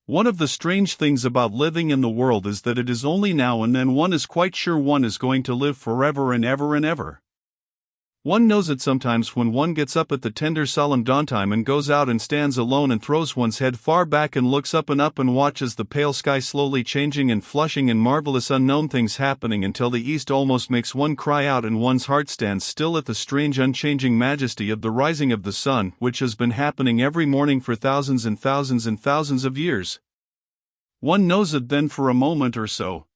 One of the strange things about living in the world is that it is only now and then one is quite sure one is going to live forever and ever and ever. One knows it sometimes when one gets up at the tender solemn dawntime and goes out and stands alone and throws one's head far back and looks up and watches the pale sky slowly changing and flushing and marvelous unknown things happening until the east almost makes one cry out and one's heart stands still at the strange unchanging majesty of the rising of the sun, which has been happening every morning for thousands and thousands and thousands of years. One knows it then for a moment or so.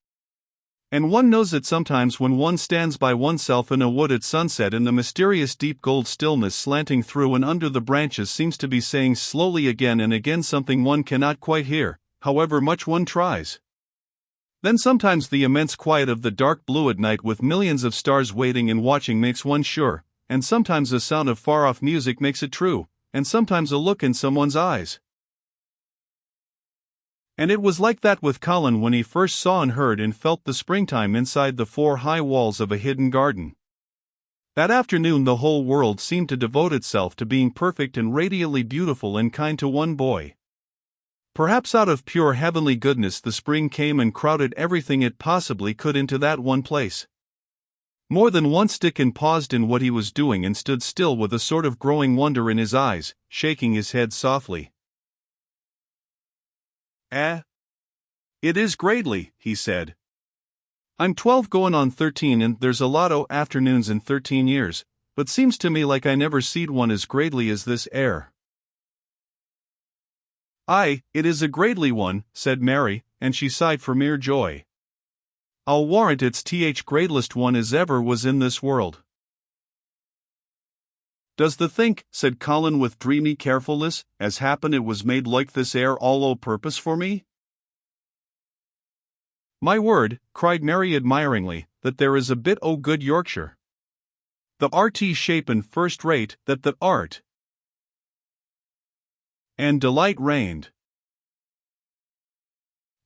And one knows it sometimes when one stands by oneself in a wood at sunset and the mysterious deep gold stillness slanting through and under the branches seems to be saying slowly again and again something one cannot quite hear, however much one tries. Then sometimes the immense quiet of the dark blue at night with millions of stars waiting and watching makes one sure, and sometimes a sound of far-off music makes it true, and sometimes a look in someone's eyes. And it was like that with Colin when he first saw and heard and felt the springtime inside the four high walls of a hidden garden. That afternoon the whole world seemed to devote itself to being perfect and radiantly beautiful and kind to one boy. Perhaps out of pure heavenly goodness the spring came and crowded everything it possibly could into that one place. More than once Dickon paused in what he was doing and stood still with a sort of growing wonder in his eyes, shaking his head softly. It is greatly, he said. I'm 12 going on 13 and there's a lot o' afternoons in 13 years, but seems to me like I never seed one as greatly as this air. Aye, it is a greatly one, said Mary, and she sighed for mere joy. I'll warrant it's greatlest one as ever was in this world. Does the think, said Colin with dreamy carefulness, as happen it was made like this air all o' purpose for me? My word, cried Mary admiringly, that there is a bit o' good Yorkshire. The RT shapen first rate, that the art. And delight reigned.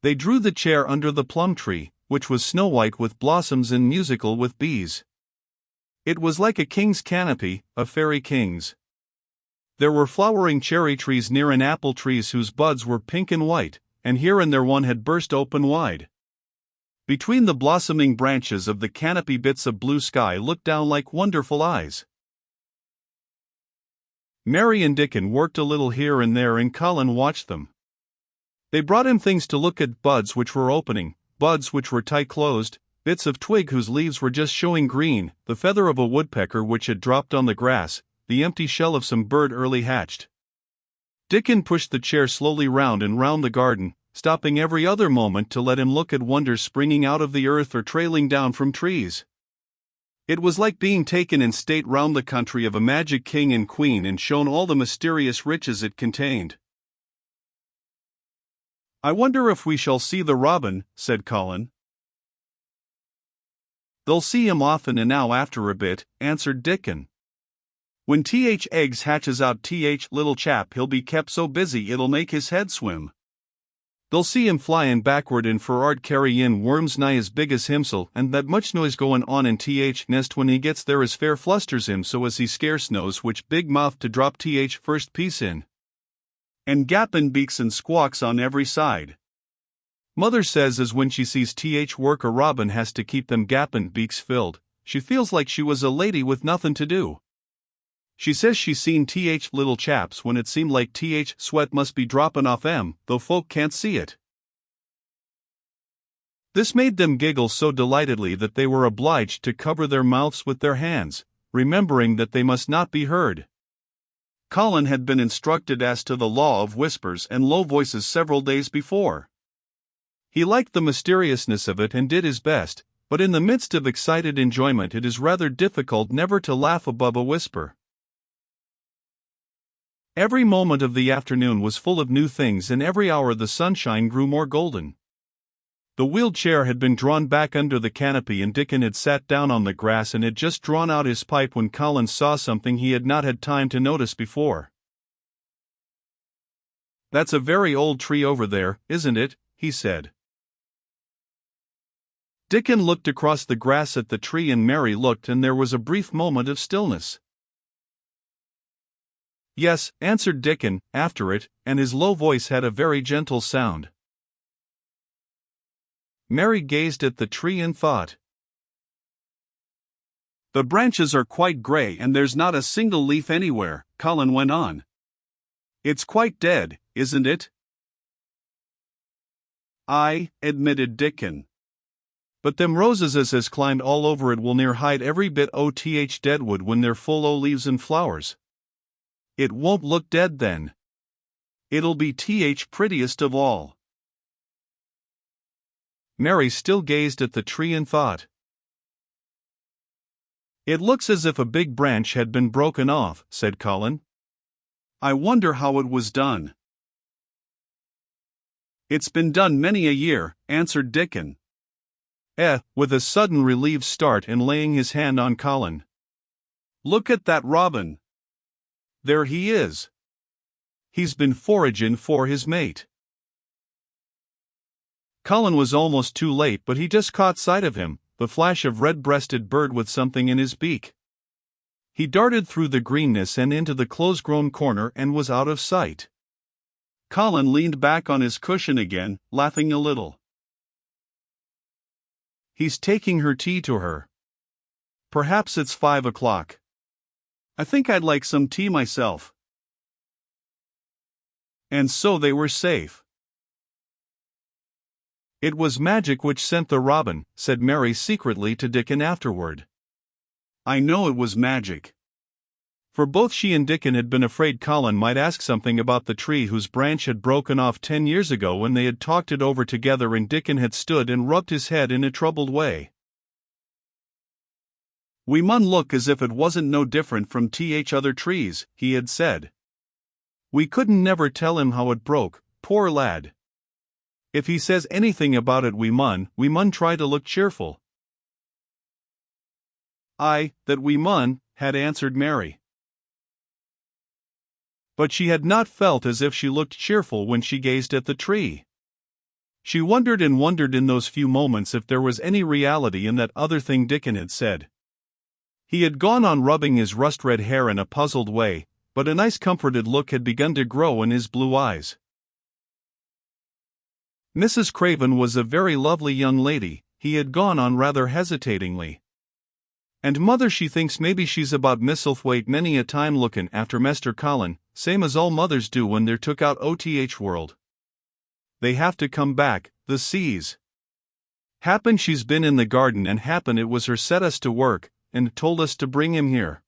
They drew the chair under the plum tree, which was snow-white with blossoms and musical with bees. It was like a king's canopy, a fairy king's. There were flowering cherry trees near and apple trees whose buds were pink and white, and here and there one had burst open wide. Between the blossoming branches of the canopy bits of blue sky looked down like wonderful eyes. Mary and Dickon worked a little here and there and Colin watched them. They brought him things to look at, buds which were opening, buds which were tight closed, bits of twig whose leaves were just showing green, the feather of a woodpecker which had dropped on the grass, the empty shell of some bird early hatched. Dickon pushed the chair slowly round and round the garden, stopping every other moment to let him look at wonders springing out of the earth or trailing down from trees. It was like being taken in state round the country of a magic king and queen and shown all the mysterious riches it contained. I wonder if we shall see the robin, said Colin. They'll see him often and now after a bit, answered Dickon. When eggs hatches out little chap he'll be kept so busy it'll make his head swim. They'll see him flyin' backward and for'ard carry in worms nigh as big as himsel and that much noise goin' on in nest when he gets there as fair flusters him so as he scarce knows which big mouth to drop first piece in. And gappin' beaks and squawks on every side. Mother says as when she sees work a robin has to keep them gappin' beaks filled, she feels like she was a lady with nothin' to do. She says she's seen little chaps when it seemed like sweat must be droppin' off 'em, though folk can't see it. This made them giggle so delightedly that they were obliged to cover their mouths with their hands, remembering that they must not be heard. Colin had been instructed as to the law of whispers and low voices several days before. He liked the mysteriousness of it and did his best, but in the midst of excited enjoyment it is rather difficult never to laugh above a whisper. Every moment of the afternoon was full of new things and every hour the sunshine grew more golden. The wheeled chair had been drawn back under the canopy and Dickon had sat down on the grass and had just drawn out his pipe when Colin saw something he had not had time to notice before. That's a very old tree over there, isn't it? He said. Dickon looked across the grass at the tree and Mary looked and there was a brief moment of stillness. Yes, answered Dickon, after it, and his low voice had a very gentle sound. Mary gazed at the tree in thought. The branches are quite grey and there's not a single leaf anywhere, Colin went on. It's quite dead, isn't it? Aye, admitted Dickon. But them roses as has climbed all over it will near hide every bit o' th deadwood when they're full o' leaves and flowers. It won't look dead then. It'll be th prettiest of all. Mary still gazed at the tree in thought. It looks as if a big branch had been broken off, said Colin. I wonder how it was done. It's been done many a year, answered Dickon. With a sudden relieved start and laying his hand on Colin. Look at that robin. There he is. He's been foragin' for his mate. Colin was almost too late, but he just caught sight of him, the flash of red-breasted bird with something in his beak. He darted through the greenness and into the close-grown corner and was out of sight. Colin leaned back on his cushion again, laughing a little. He's taking her tea to her. Perhaps it's 5 o'clock. I think I'd like some tea myself. And so they were safe. It was magic which sent the robin, said Mary secretly to Dickon afterward. I know it was magic. For both she and Dickon had been afraid Colin might ask something about the tree whose branch had broken off 10 years ago when they had talked it over together and Dickon had stood and rubbed his head in a troubled way. We mun look as if it wasn't no different from th other trees, he had said. We couldn't never tell him how it broke, poor lad. If he says anything about it we mun try to look cheerful. Aye, that we mun, had answered Mary. But she had not felt as if she looked cheerful when she gazed at the tree. She wondered and wondered in those few moments if there was any reality in that other thing Dickon had said. He had gone on rubbing his rust-red hair in a puzzled way, but a nice comforted look had begun to grow in his blue eyes. Mrs. Craven was a very lovely young lady, he had gone on rather hesitatingly. And mother she thinks maybe she's about Misselthwaite many a time lookin' after Mester Colin, same as all mothers do when they're took out o' world. They have to come back, the seas. Happen she's been in the garden and happen it was her set us to work, and told us to bring him here.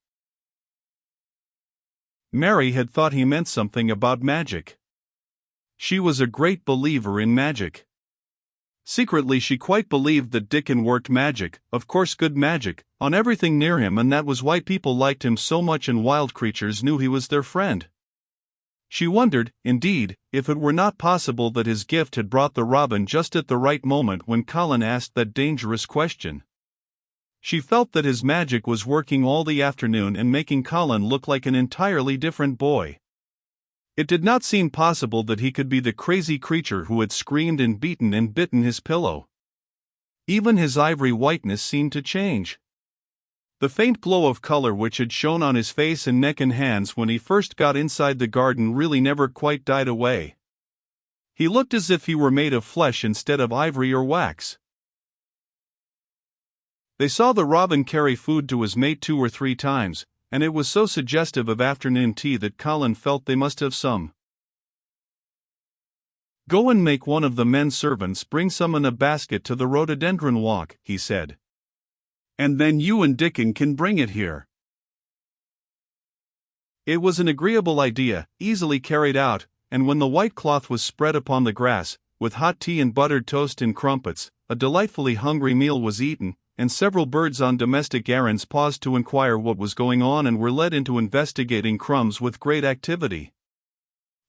Mary had thought he meant something about magic. She was a great believer in magic. Secretly she quite believed that Dickon worked magic, of course good magic, on everything near him, and that was why people liked him so much and wild creatures knew he was their friend. She wondered, indeed, if it were not possible that his gift had brought the robin just at the right moment when Colin asked that dangerous question. She felt that his magic was working all the afternoon and making Colin look like an entirely different boy. It did not seem possible that he could be the crazy creature who had screamed and beaten and bitten his pillow. Even his ivory whiteness seemed to change. The faint glow of color which had shone on his face and neck and hands when he first got inside the garden really never quite died away. He looked as if he were made of flesh instead of ivory or wax. They saw the robin carry food to his mate 2 or 3 times, and it was so suggestive of afternoon tea that Colin felt they must have some. Go and make one of the men servants bring some in a basket to the rhododendron walk, he said. And then you and Dickon can bring it here. It was an agreeable idea, easily carried out, and when the white cloth was spread upon the grass, with hot tea and buttered toast and crumpets, a delightfully hungry meal was eaten, and several birds on domestic errands paused to inquire what was going on and were led into investigating crumbs with great activity.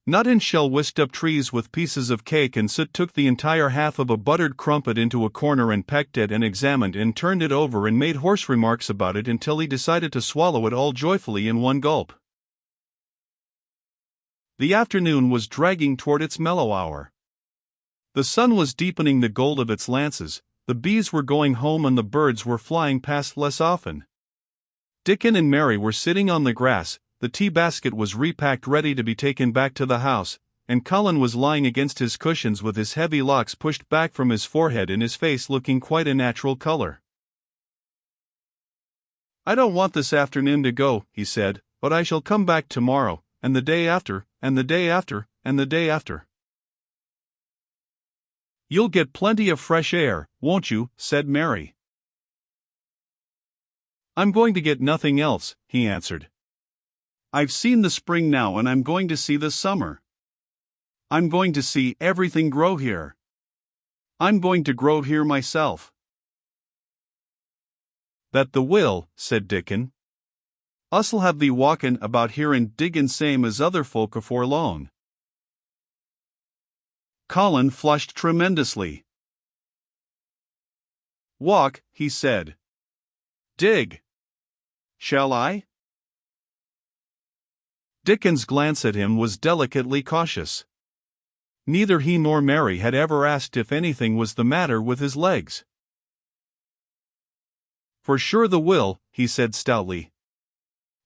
Nut and Shell whisked up trees with pieces of cake, and Soot took the entire half of a buttered crumpet into a corner and pecked it and examined and turned it over and made hoarse remarks about it until he decided to swallow it all joyfully in one gulp. The afternoon was dragging toward its mellow hour. The sun was deepening the gold of its lances, the bees were going home and the birds were flying past less often. Dickon and Mary were sitting on the grass, the tea basket was repacked ready to be taken back to the house, and Colin was lying against his cushions with his heavy locks pushed back from his forehead and his face looking quite a natural color. "I don't want this afternoon to go," he said, "but I shall come back tomorrow, and the day after, and the day after, and the day after." "You'll get plenty of fresh air, won't you?" said Mary. "I'm going to get nothing else," he answered. "I've seen the spring now and I'm going to see the summer. I'm going to see everything grow here. I'm going to grow here myself." "That the will," said Dickon. "Us'll have thee walkin' about here and diggin' same as other folk afore long." Colin flushed tremendously. "Walk," he said. "Dig. Shall I?" Dickon's glance at him was delicately cautious. Neither he nor Mary had ever asked if anything was the matter with his legs. "For sure the will," he said stoutly.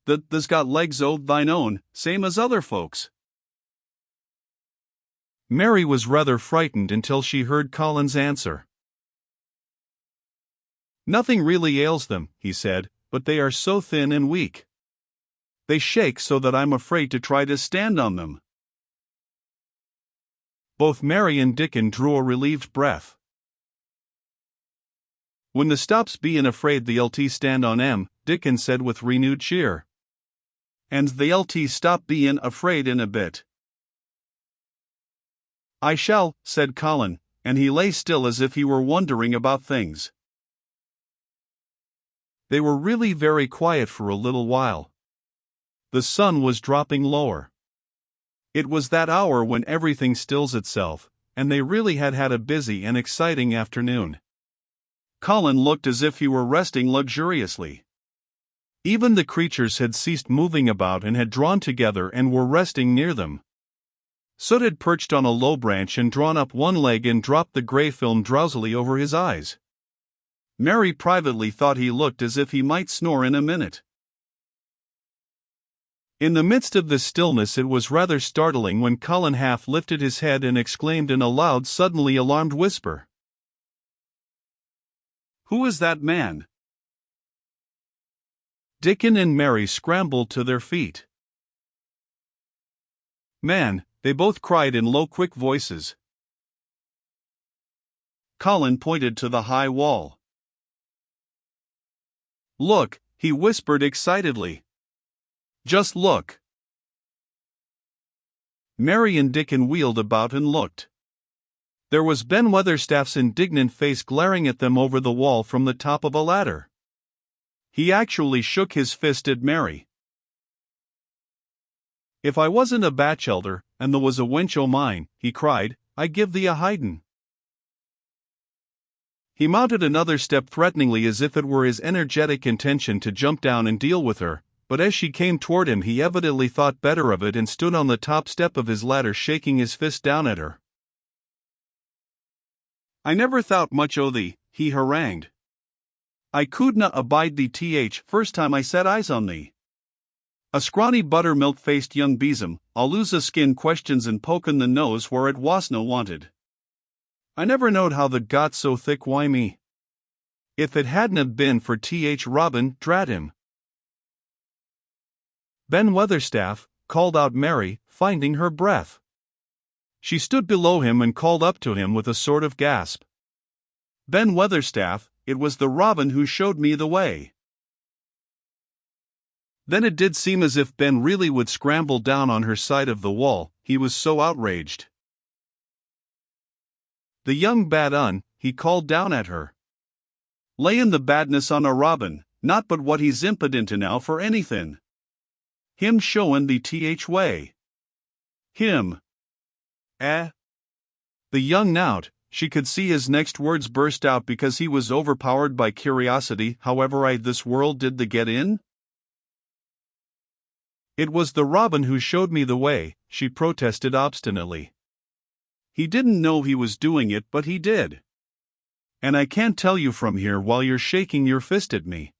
"Th's got legs o' thine own, same as other folks." Mary was rather frightened until she heard Colin's answer. "Nothing really ails them," he said, "but they are so thin and weak. They shake so that I'm afraid to try to stand on them." Both Mary and Dickon drew a relieved breath. "When the stops bein' afraid they'll stand on 'em," Dickon said with renewed cheer. "And they'll stop bein' afraid in a bit." "I shall," said Colin, and he lay still as if he were wondering about things. They were really very quiet for a little while. The sun was dropping lower. It was that hour when everything stills itself, and they really had had a busy and exciting afternoon. Colin looked as if he were resting luxuriously. Even the creatures had ceased moving about and had drawn together and were resting near them. Soot had perched on a low branch and drawn up one leg and dropped the grey film drowsily over his eyes. Mary privately thought he looked as if he might snore in a minute. In the midst of this stillness it was rather startling when Colin half lifted his head and exclaimed in a loud, suddenly alarmed whisper, "Who is that man?" Dickon and Mary scrambled to their feet. "Man," they both cried in low, quick voices. Colin pointed to the high wall. "Look," he whispered excitedly. "Just look." Mary and Dickon wheeled about and looked. There was Ben Weatherstaff's indignant face glaring at them over the wall from the top of a ladder. He actually shook his fist at Mary. "If I wasn't a bachelder, and there was a wench o' mine," he cried, "I'd give thee a hidin'." He mounted another step threateningly as if it were his energetic intention to jump down and deal with her, but as she came toward him he evidently thought better of it and stood on the top step of his ladder shaking his fist down at her. "I never thought much o' thee," he harangued. "I couldna abide thee first time I set eyes on thee. A scrawny buttermilk-faced young besom, all lose a skin questions and pokin' the nose where it wasna wanted. I never knowed how that got so thick, why me? If it hadna been for Robin, drat him." "Ben Weatherstaff," called out Mary, finding her breath. She stood below him and called up to him with a sort of gasp. "Ben Weatherstaff, it was the Robin who showed me the way." Then it did seem as if Ben really would scramble down on her side of the wall, he was so outraged. "The young bad un," he called down at her. "Layin' the badness on a Robin, not but what he's impident enow for anythin'. Him showin' the way. Him. The young nowt," she could see his next words burst out because he was overpowered by curiosity, "however I this world did the get in?" "It was the Robin who showed me the way," she protested obstinately. "He didn't know he was doing it, but he did. And I can't tell you from here while you're shaking your fist at me."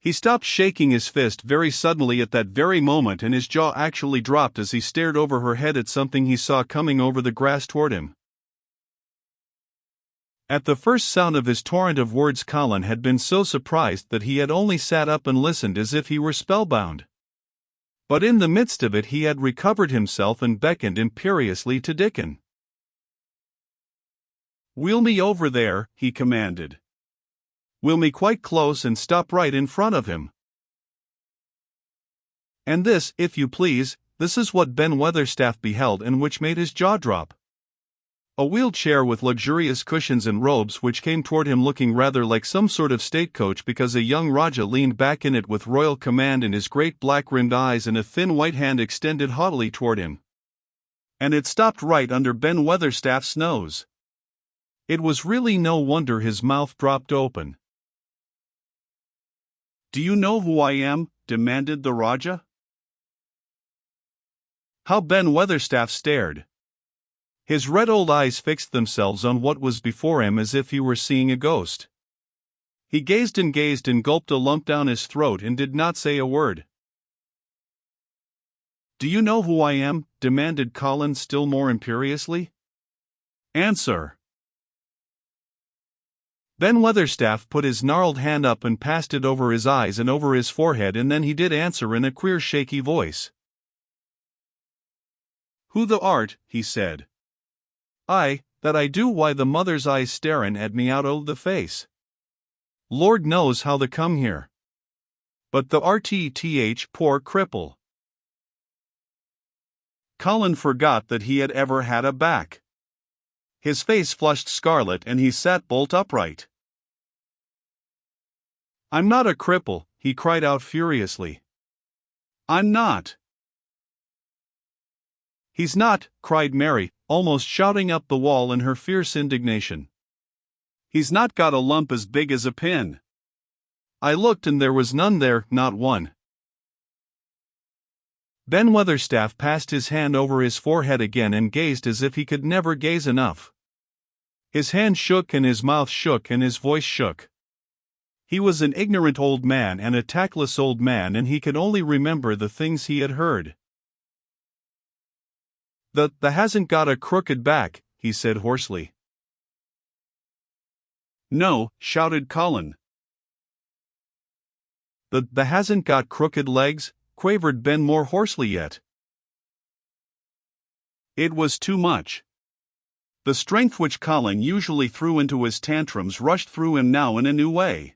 He stopped shaking his fist very suddenly at that very moment, and his jaw actually dropped as he stared over her head at something he saw coming over the grass toward him. At the first sound of his torrent of words, Colin had been so surprised that he had only sat up and listened as if he were spellbound. But in the midst of it he had recovered himself and beckoned imperiously to Dickon. "Wheel me over there," he commanded. "Wheel me quite close and stop right in front of him. And this, if you please, this is what Ben Weatherstaff beheld and which made his jaw drop. A wheeled chair with luxurious cushions and robes which came toward him looking rather like some sort of state coach because a young Raja leaned back in it with royal command in his great black-rimmed eyes and a thin white hand extended haughtily toward him. And it stopped right under Ben Weatherstaff's nose. It was really no wonder his mouth dropped open. "Do you know who I am?" demanded the Raja. How Ben Weatherstaff stared. His red old eyes fixed themselves on what was before him as if he were seeing a ghost. He gazed and gulped a lump down his throat and did not say a word. "Do you know who I am?" demanded Colin still more imperiously. "Answer." Ben Weatherstaff put his gnarled hand up and passed it over his eyes and over his forehead, and then he did answer in a queer shaky voice. "Who thou art," he said. "Aye, that I do. Why, the mother's eyes starin' at me out o' the face. Lord knows how they come here. But the RTTH, poor cripple." Colin forgot that he had ever had a back. His face flushed scarlet and he sat bolt upright. "I'm not a cripple," he cried out furiously. "I'm not." "He's not," cried Mary, almost shouting up the wall in her fierce indignation. "He's not got a lump as big as a pin. I looked and there was none there, not one." Ben Weatherstaff passed his hand over his forehead again and gazed as if he could never gaze enough. His hand shook and his mouth shook and his voice shook. He was an ignorant old man and a tactless old man, and he could only remember the things he had heard. The hasn't got a crooked back," he said hoarsely. "No," shouted Colin. The hasn't got crooked legs," quavered Ben more hoarsely yet. It was too much. The strength which Colin usually threw into his tantrums rushed through him now in a new way.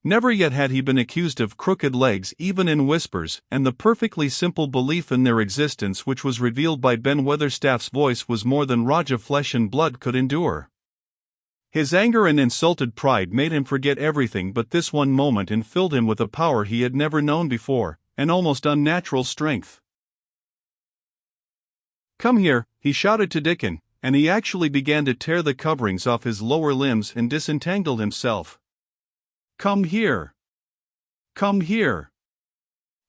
Never yet had he been accused of crooked legs even in whispers, and the perfectly simple belief in their existence which was revealed by Ben Weatherstaff's voice was more than Raja flesh and blood could endure. His anger and insulted pride made him forget everything but this one moment and filled him with a power he had never known before, an almost unnatural strength. "Come here," he shouted to Dickon, and he actually began to tear the coverings off his lower limbs and disentangled himself. "Come here. Come here.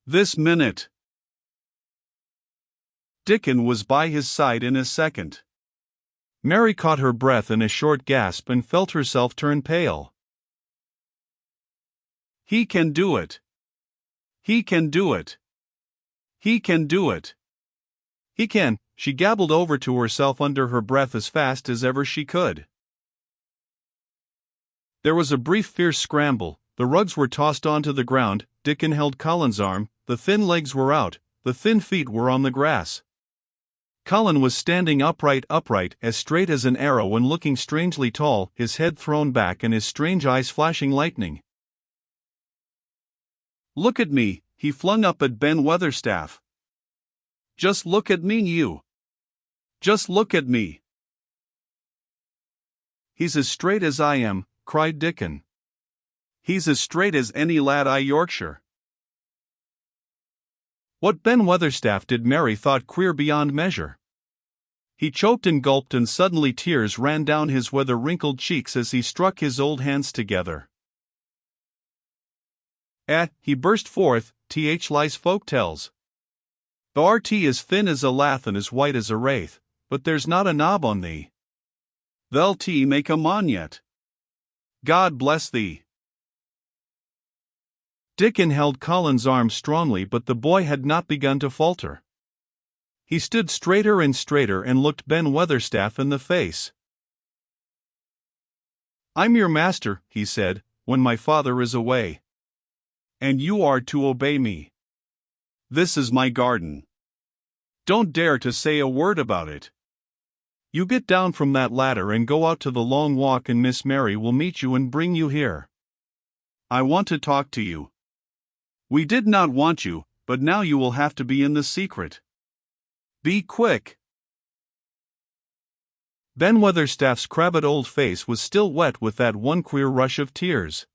This minute." Dickon was by his side in a second. Mary caught her breath in a short gasp and felt herself turn pale. "He can do it. He can do it. He can do it. He can," she gabbled over to herself under her breath as fast as ever she could. There was a brief fierce scramble, the rugs were tossed onto the ground, Dickon held Colin's arm, the thin legs were out, the thin feet were on the grass. Colin was standing upright, as straight as an arrow and looking strangely tall, his head thrown back and his strange eyes flashing lightning. "Look at me," he flung up at Ben Weatherstaff. "Just look at me, you. Just look at me." "He's as straight as I am," cried Dickon. "He's as straight as any lad I Yorkshire." What Ben Weatherstaff did Mary thought queer beyond measure. He choked and gulped and suddenly tears ran down his weather-wrinkled cheeks as he struck his old hands together. He burst forth, lies folk tells. The RT is thin as a lath and as white as a wraith, but there's not a knob on thee. They'll make 'em on yet. God bless thee. Dickon held Colin's arm strongly, but the boy had not begun to falter. He stood straighter and straighter and looked Ben Weatherstaff in the face. "I'm your master," he said, "when my father is away. And you are to obey me. This is my garden. Don't dare to say a word about it. You get down from that ladder and go out to the long walk, and Miss Mary will meet you and bring you here. I want to talk to you. We did not want you, but now you will have to be in the secret. Be quick." Ben Weatherstaff's crabbed old face was still wet with that one queer rush of tears.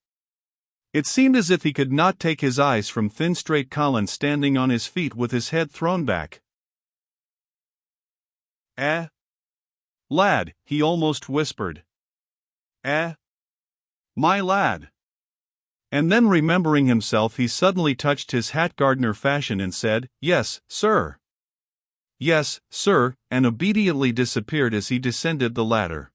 It seemed as if he could not take his eyes from thin straight Colin standing on his feet with his head thrown back. Lad," he almost whispered. My lad." And then, remembering himself, he suddenly touched his hat gardener fashion and said, "Yes, sir." "Yes, sir," and obediently disappeared as he descended the ladder.